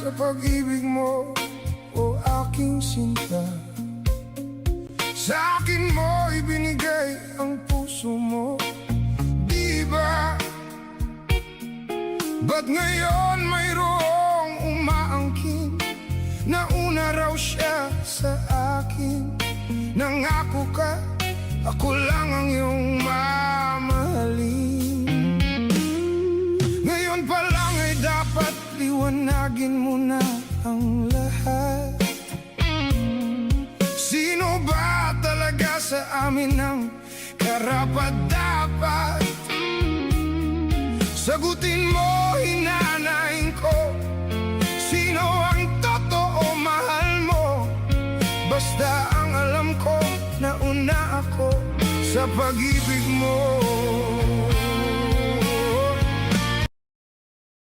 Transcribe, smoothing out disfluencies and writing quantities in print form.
sa pag-ibig mo, o aking sinta. Sa akin mo ibinigay ang puso mo, di ba? Ba't ngayon mayroong umaangkin? Nauna raw siya sa akin. Nangako ka, ako lang ang iyong mamahalin. Ngayon pa lang ay dapat liwanagin mo na ang lahat. Sino ba talaga sa amin ang karapat-dapat? Sagutin mo, hinanaing ko, sino ang totoo mahal mo? Basta ang alam ko, nauna ako sa pag-ibig mo.